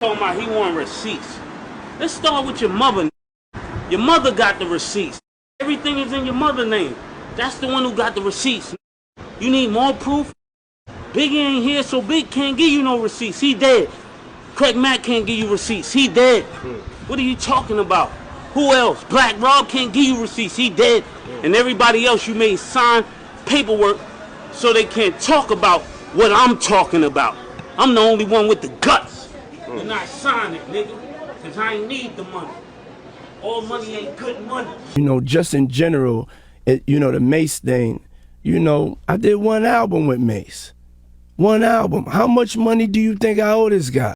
Talking about he want receipts. Let's start with your mother. Your mother got the receipts. Everything is in your mother's name. That's the one who got the receipts. You need more proof? Biggie ain't here, so Big can't give you no receipts. He dead. Craig Mack can't give you receipts. He dead. What are you talking about? Who else? Black Rob can't give you receipts. He dead. And everybody else you made sign paperwork so they can't talk about what I'm talking about. I'm the only one with the guts. You're not signing it, nigga, because I ain't need the money. All money ain't good money. You know, just in general, you know, the Mase thing, you know, I did one album with Mase. One album. How much money do you think I owe this guy?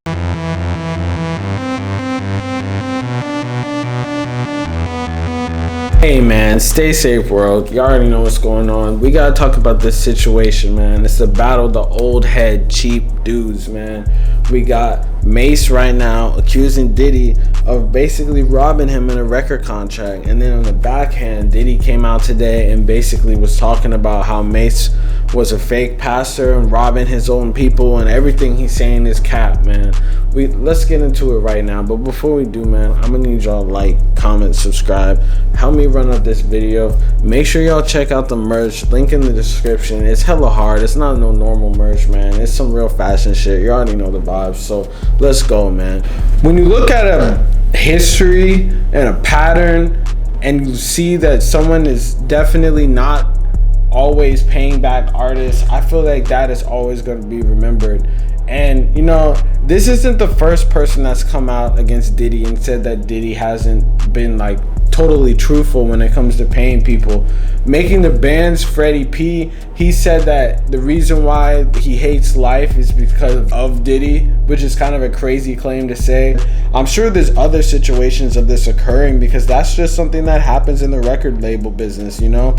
Hey man, stay safe world. You already know what's going on. We gotta talk about this situation, man. It's the battle of the old head cheap dudes, man. We got Mase right now accusing Diddy of basically robbing him in a record contract. And then on the backhand, Diddy came out today and basically was talking about how Mase was a fake pastor and robbing his own people, and everything he's saying is cap, man. Let's get into it right now. But before we do, man, I'm gonna need y'all to like, comment, subscribe. Help me run up this video. Make sure y'all check out the merch. Link in the description. It's hella hard. It's not no normal merch, man. It's some real fashion shit. You already know the vibes. So let's go, man. When you look at a history and a pattern and you see that someone is definitely not always paying back artists, I feel like that is always going to be remembered. And you know, this isn't the first person that's come out against Diddy and said that Diddy hasn't been like totally truthful when it comes to paying people. Making the Band's Freddie P, he said that the reason why he hates life is because of Diddy, which is kind of a crazy claim to say. I'm sure there's other situations of this occurring because that's just something that happens in the record label business, you know.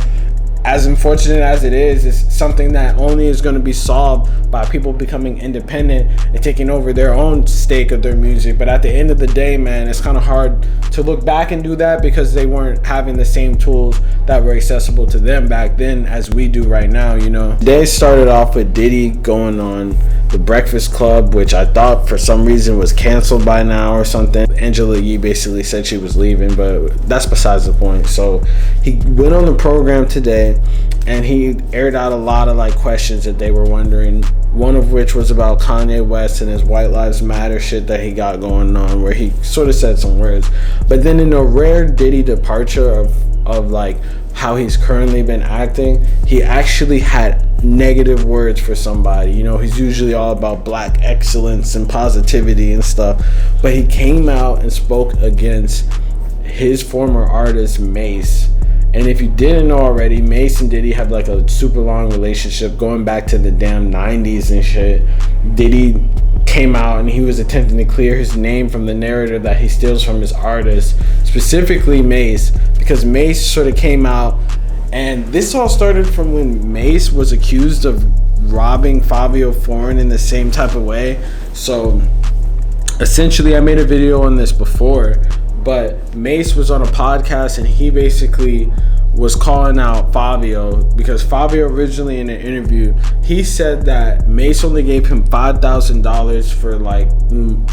As unfortunate as it is, it's something that only is going to be solved by people becoming independent and taking over their own stake of their music. But at the end of the day, man, it's kind of hard to look back and do that because they weren't having the same tools that were accessible to them back then as we do right now, you know. Today started off with Diddy going on The Breakfast Club, which I thought for some reason was canceled by now or something. Angela Yee basically said she was leaving, but that's besides the point. So he went on the program today and he aired out a lot of like questions that they were wondering, one of which was about Kanye West and his White Lives Matter shit that he got going on, where he sort of said some words. But then in a rare Diddy departure of like how he's currently been acting, he actually had negative words for somebody. You know, he's usually all about black excellence and positivity and stuff, but he came out and spoke against his former artist Mase. And if you didn't know already, Mase and Diddy have like a super long relationship going back to the damn 90s and shit. Diddy came out and he was attempting to clear his name from the narrative that he steals from his artists, specifically Mase, because Mase sort of came out, and this all started from when Mase was accused of robbing Fabio Foreign in the same type of way. So essentially, I made a video on this before, but Mase was on a podcast and he basically was calling out Fabio because Fabio originally in an interview, he said that Mase only gave him $5,000 for like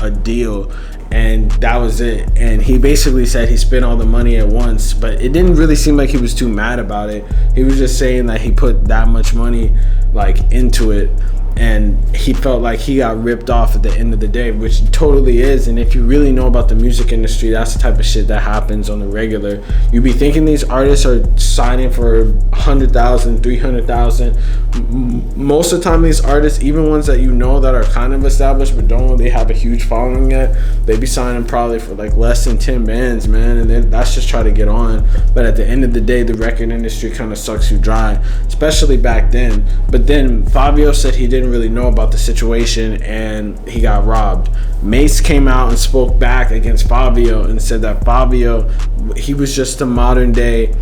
a deal, and that was it. And he basically said he spent all the money at once, but it didn't really seem like he was too mad about it. He was just saying that he put that much money like into it, and he felt like he got ripped off at the end of the day, which totally is. And if you really know about the music industry, that's the type of shit that happens on the regular. You be thinking these artists are signing for 100,000, 300,000. Most of the time these artists, even ones that you know that are kind of established but don't really have a huge following yet, they be signing probably for like less than 10 bands, man, and then that's just try to get on. But at the end of the day, the record industry kind of sucks you dry, especially back then. But then Fabio said he didn't really know about the situation and he got robbed. Mase came out and spoke back against Fabio and said that Fabio, he was just a modern day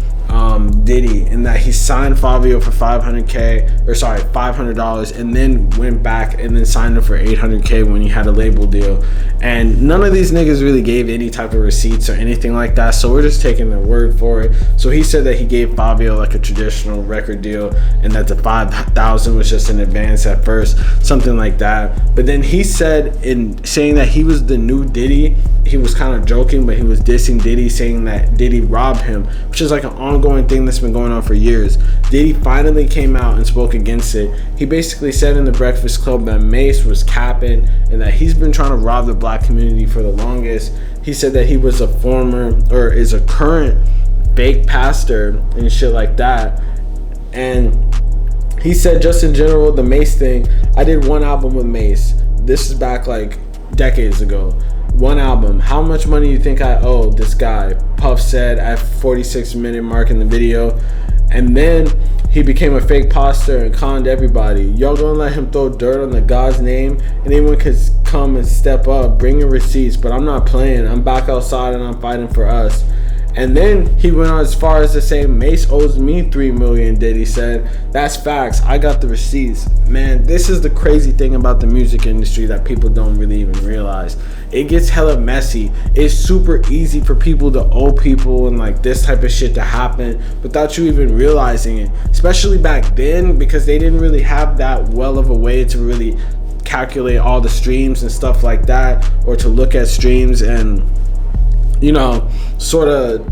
Diddy, and that he signed Fabio for $500, and then went back and then signed him for $800K when he had a label deal. And none of these niggas really gave any type of receipts or anything like that, so we're just taking their word for it. So he said that he gave Fabio like a traditional record deal, and that the $5,000 was just in advance at first, something like that. But then he said, in saying that he was the new Diddy, he was kind of joking, but he was dissing Diddy, saying that Diddy robbed him, which is like an ongoing thing that's been going on for years. Diddy finally came out and spoke against it. He basically said in the Breakfast Club that Mase was capping and that he's been trying to rob the black community for the longest. He said that he was a former, or is a current, fake pastor and shit like that. And he said, just in general, the Mase thing, I did one album with Mase. This is back like decades ago. One album. How much money do you think I owe this guy? Puff said at 46-minute mark in the video. And then he became a fake pastor and conned everybody. Y'all gonna let him throw dirt on the God's name? Anyone could come and step up, bring your receipts, but I'm not playing. I'm back outside and I'm fighting for us. And then he went on as far as to say, Mase owes me $3 million, Diddy said. That's facts. I got the receipts. Man, this is the crazy thing about the music industry that people don't really even realize. It gets hella messy. It's super easy for people to owe people and like this type of shit to happen without you even realizing it. Especially back then, because they didn't really have that well of a way to really calculate all the streams and stuff like that, or to look at streams and, you know, sort of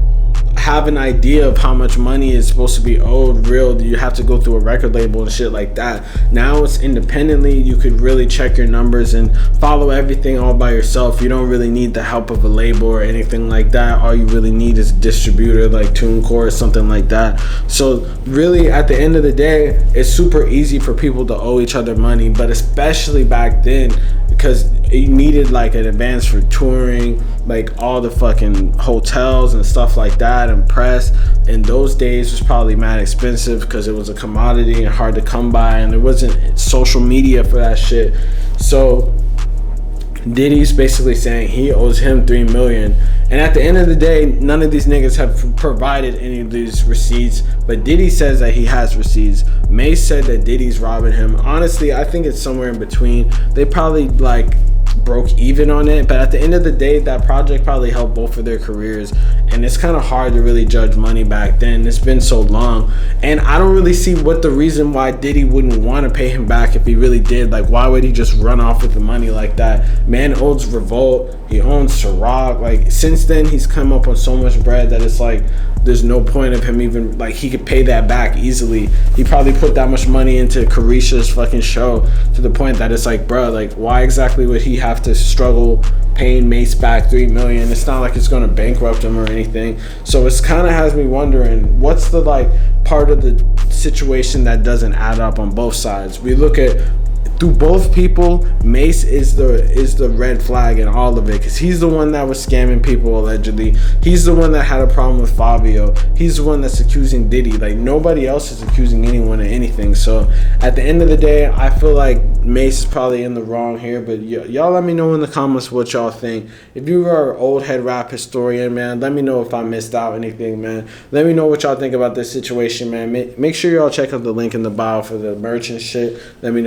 have an idea of how much money is supposed to be owed real. You have to go through a record label and shit like that. Now it's independently. You could really check your numbers and follow everything all by yourself. You don't really need the help of a label or anything like that. All you really need is a distributor like TuneCore or something like that. So really, at the end of the day, it's super easy for people to owe each other money, but especially back then, because you needed like an advance for touring, like all the fucking hotels and stuff like that, and press. In those days was probably mad expensive because it was a commodity and hard to come by, and there wasn't social media for that shit. So Diddy's basically saying he owes him $3 million. And at the end of the day, none of these niggas have provided any of these receipts, but Diddy says that he has receipts. Mase said that Diddy's robbing him. Honestly, I think it's somewhere in between. They probably like broke even on it, but at the end of the day, that project probably helped both of their careers, and it's kind of hard to really judge money back then. It's been so long, and I don't really see what the reason why Diddy wouldn't want to pay him back if he really did. Like, why would he just run off with the money like that? Man owns Revolt, he owns Ciroc. Like, since then he's come up on so much bread that it's like there's no point of him even, like, he could pay that back easily. He probably put that much money into Carisha's fucking show to the point that it's like, bro, like, why exactly would he have to struggle paying Mase back $3 million? It's not like it's gonna bankrupt him or anything. So it's kind of has me wondering, what's the like part of the situation that doesn't add up on both sides? We look at, through both people, Mase is the red flag in all of it, because he's the one that was scamming people allegedly. He's the one that had a problem with Fabio. He's the one that's accusing Diddy. Like, nobody else is accusing anyone of anything. So at the end of the day, I feel like Mase is probably in the wrong here. But y'all let me know in the comments what y'all think. If you are an old head rap historian, man, let me know if I missed out anything, man. Let me know what y'all think about this situation, man. Make sure y'all check out the link in the bio for the merch and shit. Let me know